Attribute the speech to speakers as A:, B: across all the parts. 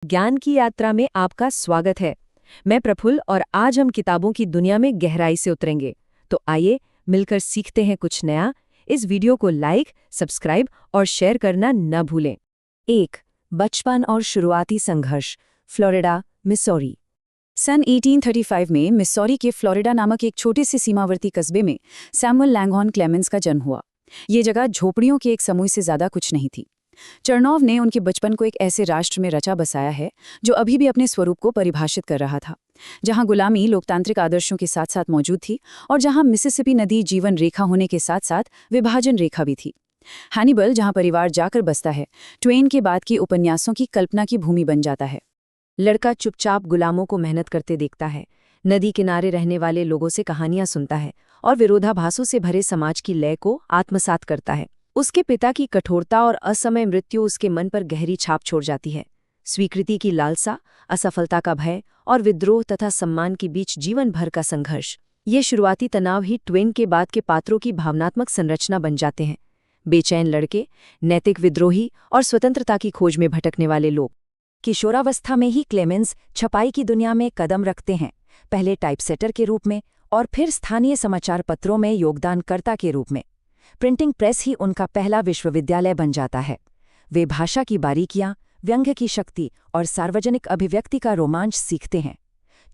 A: ज्ञान की यात्रा में आपका स्वागत है। मैं प्रफुल्ल और आज हम किताबों की दुनिया में गहराई से उतरेंगे। तो आइए मिलकर सीखते हैं कुछ नया। इस वीडियो को लाइक, सब्सक्राइब और शेयर करना न भूलें। 1. बचपन और शुरुआती संघर्ष। Florida, Missouri. सन 1835 में मिसौरी के फ्लोरिडा नामक एक छोटे से सीमावर्ती कस्बे में सैमुअल लैंगहॉर्न क्लेमेंस का जन्म हुआ। ये जगह झोपड़ियों के एक समूह से ज्यादा कुछ नहीं थी। चरनोव ने उनके बचपन को एक ऐसे राष्ट्र में रचा बसाया है जो अभी भी अपने स्वरूप को परिभाषित कर रहा था, जहां गुलामी लोकतांत्रिक आदर्शों के साथ साथ मौजूद थी और जहां मिसिसिपी नदी जीवन रेखा होने के साथ साथ विभाजन रेखा भी थी। हैनिबल, जहां परिवार जाकर बसता है, ट्वेन के बाद के उपन्यासों की कल्पना की भूमि बन जाता है। लड़का चुपचाप गुलामों को मेहनत करते देखता है, नदी किनारे रहने वाले लोगों से कहानियां सुनता है और विरोधाभासों से भरे समाज की लय को आत्मसात करता है। उसके पिता की कठोरता और असमय मृत्यु उसके मन पर गहरी छाप छोड़ जाती है। स्वीकृति की लालसा, असफलता का भय और विद्रोह तथा सम्मान के बीच जीवन भर का संघर्ष। ये शुरुआती तनाव ही ट्वेन के बाद के पात्रों की भावनात्मक संरचना बन जाते हैं। बेचैन लड़के, नैतिक विद्रोही और स्वतंत्रता की खोज में भटकने वाले लोग। किशोरावस्था में ही क्लेमेंस छपाई की दुनिया में कदम रखते हैं, पहले टाइपसेटर के रूप में और फिर स्थानीय समाचार पत्रों में योगदानकर्ता के रूप में। प्रिंटिंग प्रेस ही उनका पहला विश्वविद्यालय बन जाता है। वे भाषा की बारीकियां, व्यंग्य की शक्ति और सार्वजनिक अभिव्यक्ति का रोमांच सीखते हैं।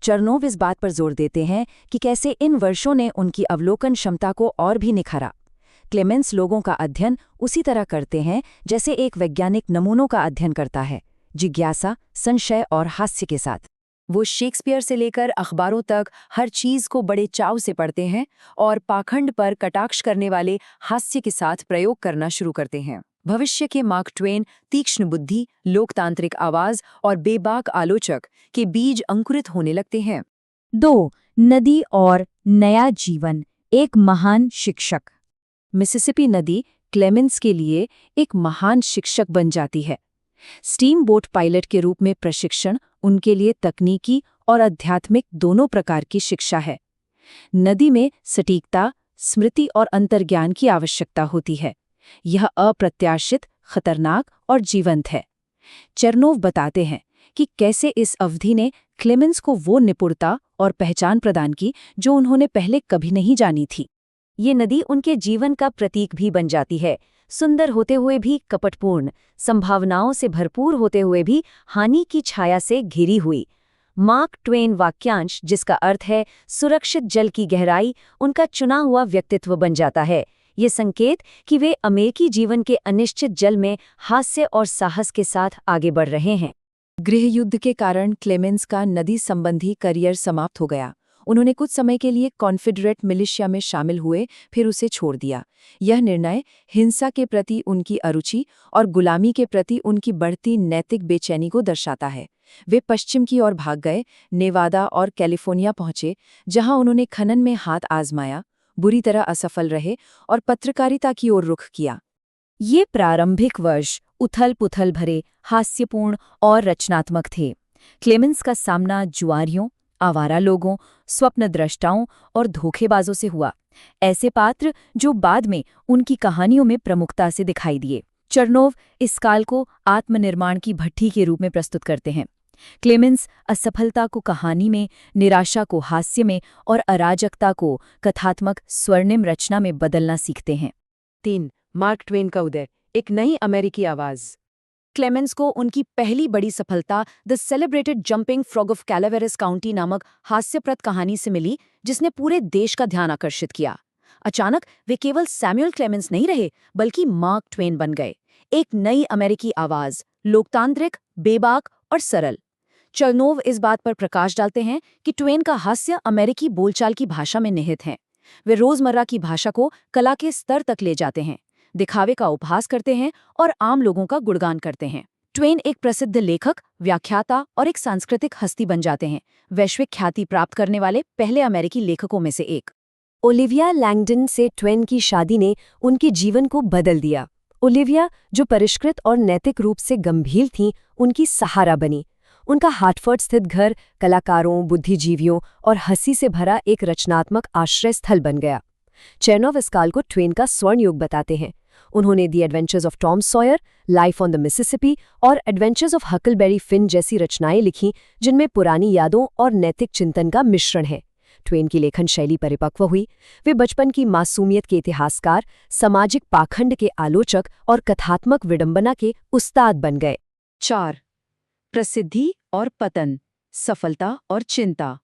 A: चरनोव इस बात पर जोर देते हैं कि कैसे इन वर्षों ने उनकी अवलोकन क्षमता को और भी निखारा। क्लेमेंस लोगों का अध्ययन उसी तरह करते हैं जैसे एक वैज्ञानिक नमूनों का अध्ययन करता है, जिज्ञासा, संशय और हास्य के साथ। वो शेक्सपियर से लेकर अखबारों तक हर चीज को बड़े चाव से पढ़ते हैं और पाखंड पर कटाक्ष करने वाले हास्य के साथ प्रयोग करना शुरू करते हैं। भविष्य के मार्क ट्वेन तीक्ष्ण बुद्धि, लोकतांत्रिक आवाज और बेबाक आलोचक के बीज अंकुरित होने लगते हैं। 2. नदी और नया जीवन, एक महान शिक्षक। मिसिसिपी नदी क्लेमेंस के लिए एक महान शिक्षक बन जाती है। स्टीम बोट पायलट के रूप में प्रशिक्षण उनके लिए तकनीकी और आध्यात्मिक दोनों प्रकार की शिक्षा है। नदी में सटीकता, स्मृति और अंतर्ज्ञान की आवश्यकता होती है। यह अप्रत्याशित, खतरनाक और जीवंत है। चरनोव बताते हैं कि कैसे इस अवधि ने क्लेमेंस को वो निपुणता और पहचान प्रदान की जो उन्होंने पहले कभी नहीं जानी थी। ये नदी उनके जीवन का प्रतीक भी बन जाती है, सुंदर होते हुए भी कपटपूर्ण, संभावनाओं से भरपूर होते हुए भी हानि की छाया से घिरी हुई। मार्क ट्वेन वाक्यांश, जिसका अर्थ है सुरक्षित जल की गहराई, उनका चुना हुआ व्यक्तित्व बन जाता है। ये संकेत कि वे अमेरिकी जीवन के अनिश्चित जल में हास्य और साहस के साथ आगे बढ़ रहे हैं। गृहयुद्ध के कारण क्लेमेंस का नदी संबंधी करियर समाप्त हो गया। उन्होंने कुछ समय के लिए कॉन्फेडरेट मिलिशिया में शामिल हुए, फिर उसे छोड़ दिया। यह निर्णय हिंसा के प्रति उनकी अरुचि और गुलामी के प्रति उनकी बढ़ती नैतिक बेचैनी को दर्शाता है। वे पश्चिम की ओर भाग गए, नेवादा और कैलिफोर्निया पहुंचे, जहां उन्होंने खनन में हाथ आजमाया, बुरी तरह असफल रहे और पत्रकारिता की ओर रुख किया। ये प्रारंभिक वर्ष उथल-पुथल भरे, हास्यपूर्ण और रचनात्मक थे। क्लेमेंस का सामना जुआरियों, आवारा लोगों, स्वप्नद्रष्टाओं और धोखेबाजों से हुआ, ऐसे पात्र जो बाद में उनकी कहानियों में प्रमुखता से दिखाई दिए। चरनोव इस काल को आत्मनिर्माण की भट्ठी के रूप में प्रस्तुत करते हैं। क्लेमेंस असफलता को कहानी में, निराशा को हास्य में और अराजकता को कथात्मक स्वर्णिम रचना में बदलना सीखते हैं। 3. मार्क ट्वेन का उदय, एक नई अमेरिकी आवाज। क्लेमेंस को उनकी पहली बड़ी सफलता the celebrated jumping frog of Calaveras county नामक हास्यप्रद कहानी से मिली, जिसने पूरे देश का ध्यान आकर्षित किया। अचानक वे केवल सैमुअल क्लेमेंस नहीं रहे, बल्कि मार्क ट्वेन बन गए, एक नई अमेरिकी आवाज, लोकतांत्रिक, बेबाक और सरल। चरनोव इस बात पर प्रकाश डालते हैं कि ट्वेन का हास्य अमेरिकी बोलचाल की भाषा में निहित है। वे रोजमर्रा की भाषा को कला के स्तर तक ले जाते हैं, दिखावे का उपहास करते हैं और आम लोगों का गुणगान करते हैं। ट्वेन एक प्रसिद्ध लेखक, व्याख्याता और एक सांस्कृतिक हस्ती बन जाते हैं, वैश्विक ख्याति प्राप्त करने वाले पहले अमेरिकी लेखकों में से एक। ओलिविया लैंगडन से ट्वेन की शादी ने उनके जीवन को बदल दिया। ओलिविया, जो परिष्कृत और नैतिक रूप से गंभीर थीं, उनकी सहारा बनी। उनका हार्टफोर्ड स्थित घर कलाकारों, बुद्धिजीवियों और हंसी से भरा एक रचनात्मक आश्रय स्थल बन गया। चरनोव इस काल को ट्वेन का स्वर्ण युग बताते हैं। उन्होंने the adventures of Tom Sawyer, life on the Mississippi और एडवेंचर्स ऑफ हकलबेरी फिन जैसी रचनाएं लिखीं जिनमें पुरानी यादों और नैतिक चिंतन का मिश्रण है। ट्वेन की लेखन शैली परिपक्व हुई। वे बचपन की मासूमियत के इतिहासकार, सामाजिक पाखंड के आलोचक और कथात्मक विडंबना के उस्ताद बन गए।
B: 4. प्रसिद्धि और पतन, सफलता और चिंता।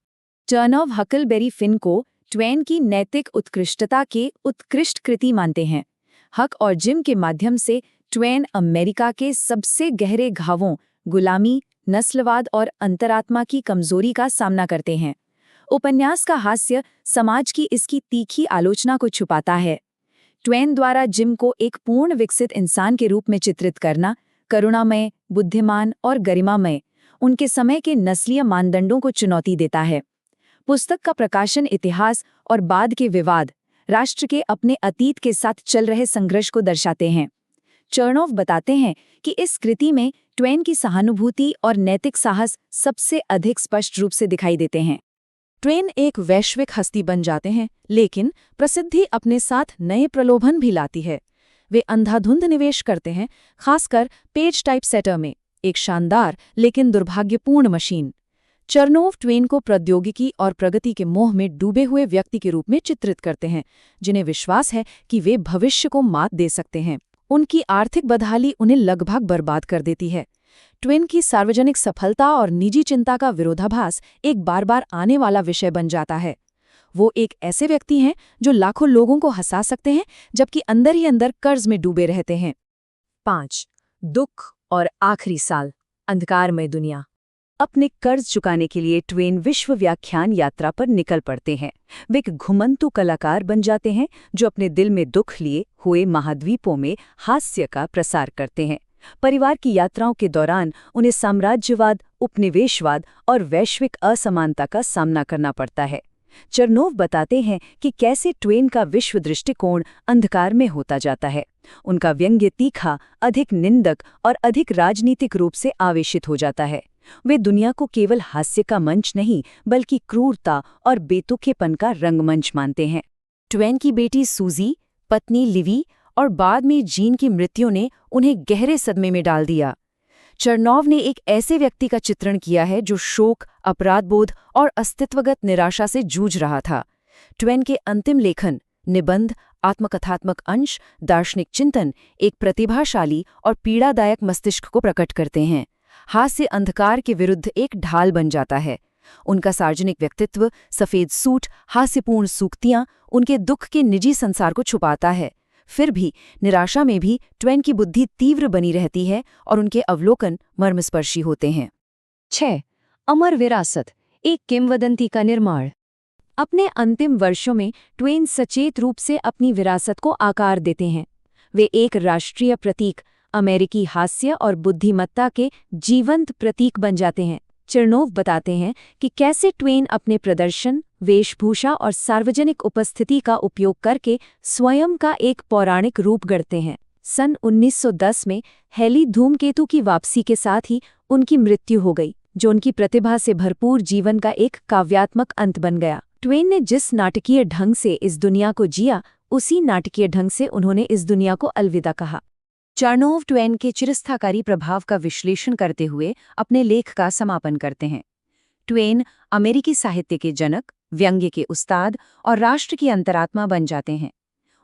B: टर्न ऑफ हकलबेरी फिन को ट्वेन की नैतिक उत्कृष्टता के उत्कृष्ट कृति मानते हैं। हक और जिम के माध्यम से ट्वेन अमेरिका के सबसे गहरे घावों, गुलामी, नस्लवाद और अंतरात्मा की कमजोरी का सामना करते हैं। उपन्यास का हास्य समाज की इसकी तीखी आलोचना को छुपाता है। ट्वेन द्वारा जिम को एक पूर्ण विकसित इंसान के रूप में चित्रित करना, करुणामय, बुद्धिमान और गरिमामय, उनके समय के नस्लीय मानदंडों को चुनौती देता है। पुस्तक का प्रकाशन इतिहास और बाद के विवाद, राष्ट्र के अपने अतीत के साथ चल रहे संघर्ष को दर्शाते हैं। चर्नोव बताते हैं कि इस कृति में ट्वेन की सहानुभूति और नैतिक साहस सबसे अधिक स्पष्ट रूप से दिखाई देते हैं।
A: ट्वेन एक वैश्विक हस्ती बन जाते हैं, लेकिन प्रसिद्धि अपने साथ नए प्रलोभन भी लाती है। वे अंधाधुंध निवेश करते हैं, खासकर पेज टाइप सेटर में, एक शानदार लेकिन दुर्भाग्यपूर्ण मशीन। चर्नोव ट्वेन को प्रौद्योगिकी और प्रगति के मोह में डूबे हुए व्यक्ति के रूप में चित्रित करते हैं, जिन्हें विश्वास है कि वे भविष्य को मात दे सकते हैं। उनकी आर्थिक बदहाली उन्हें लगभग बर्बाद कर देती है। ट्वेन की सार्वजनिक सफलता और निजी चिंता का विरोधाभास एक बार बार आने वाला विषय बन जाता है। वो एक ऐसे व्यक्ति हैं जो लाखों लोगों को हंसा सकते हैं, जबकि अंदर ही अंदर कर्ज में डूबे रहते हैं। 5. दुख और आखिरी साल, अंधकारमय दुनिया। अपने कर्ज चुकाने के लिए ट्वेन विश्व व्याख्यान यात्रा पर निकल पड़ते हैं। वे एक घुमंतु कलाकार बन जाते हैं जो अपने दिल में दुख लिए हुए महाद्वीपों में हास्य का प्रसार करते हैं। परिवार की यात्राओं के दौरान उन्हें साम्राज्यवाद, उपनिवेशवाद और वैश्विक असमानता का सामना करना पड़ता है। चर्नोव बताते हैं कि कैसे ट्वेन का विश्व दृष्टिकोण अंधकार में होता जाता है। उनका व्यंग्य तीखा, अधिक निंदक और अधिक राजनीतिक रूप से आवेशित हो जाता है। वे दुनिया को केवल हास्य का मंच नहीं, बल्कि क्रूरता और बेतुकेपन का रंगमंच मानते हैं। ट्वेन की बेटी सूजी, पत्नी लिवी और बाद में जीन की मृत्यु ने उन्हें गहरे सदमे में डाल दिया। चर्नोव ने एक ऐसे व्यक्ति का चित्रण किया है जो शोक, अपराधबोध और अस्तित्वगत निराशा से जूझ रहा था। ट्वेन के अंतिम लेखन, निबंध, आत्मकथात्मक अंश, दार्शनिक चिंतन एक प्रतिभाशाली और पीड़ादायक मस्तिष्क को प्रकट करते हैं। हास्य अंधकार के विरुद्ध एक ढाल बन जाता है। उनका सार्वजनिक व्यक्तित्व, सफेद सूट, हास्यपूर्ण सूक्तियां उनके दुख के निजी संसार को छुपाता है। फिर भी निराशा में भी ट्वेन की बुद्धि तीव्र बनी रहती है और उनके अवलोकन मर्मस्पर्शी होते हैं। 6. अमर विरासत, एक किंवदंती का निर्माण। अपने अंतिम वर्षों में ट्वेन सचेत रूप से अपनी विरासत को आकार देते हैं। वे एक राष्ट्रीय प्रतीक, अमेरिकी हास्य और बुद्धिमत्ता के जीवंत प्रतीक बन जाते हैं। चर्नोव बताते हैं कि कैसे ट्वेन अपने प्रदर्शन, वेशभूषा और सार्वजनिक उपस्थिति का उपयोग करके स्वयं का एक पौराणिक रूप गढ़ते हैं। सन 1910 में हेली धूमकेतु की वापसी के साथ ही उनकी मृत्यु हो गई, जो उनकी प्रतिभा से भरपूर जीवन का एक काव्यात्मक अंत बन गया। ट्वेन ने जिस नाटकीय ढंग से इस दुनिया को जिया, उसी नाटकीय ढंग से उन्होंने इस दुनिया को अलविदा कहा। चर्नोव ट्वेन के चिरस्थायी प्रभाव का विश्लेषण करते हुए अपने लेख का समापन करते हैं। ट्वेन अमेरिकी साहित्य के जनक, व्यंग्य के उस्ताद और राष्ट्र की अंतरात्मा बन जाते हैं।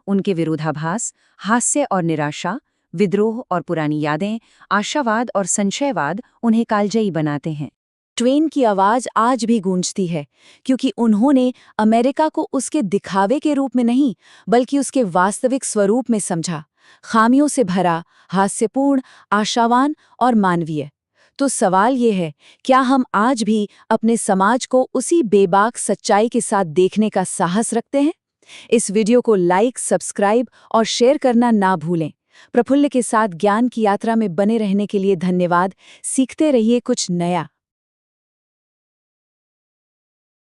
A: उनके विरोधाभास, हास्य और निराशा, विद्रोह और पुरानी यादें, आशावाद और संशयवाद उन्हें कालजयी बनाते हैं। ट्वेन की आवाज आज भी गूंजती है, क्योंकि उन्होंने अमेरिका को उसके दिखावे के रूप में नहीं, बल्कि उसके वास्तविक स्वरूप में समझा, खामियों से भरा, हास्यपूर्ण, आशावान और मानवीय। तो सवाल ये है, क्या हम आज भी अपने समाज को उसी बेबाक सच्चाई के साथ देखने का साहस रखते हैं? इस वीडियो को लाइक, सब्सक्राइब और शेयर करना ना भूलें। प्रफुल्ल के साथ ज्ञान की यात्रा में बने रहने के लिए धन्यवाद। सीखते रहिए कुछ नया।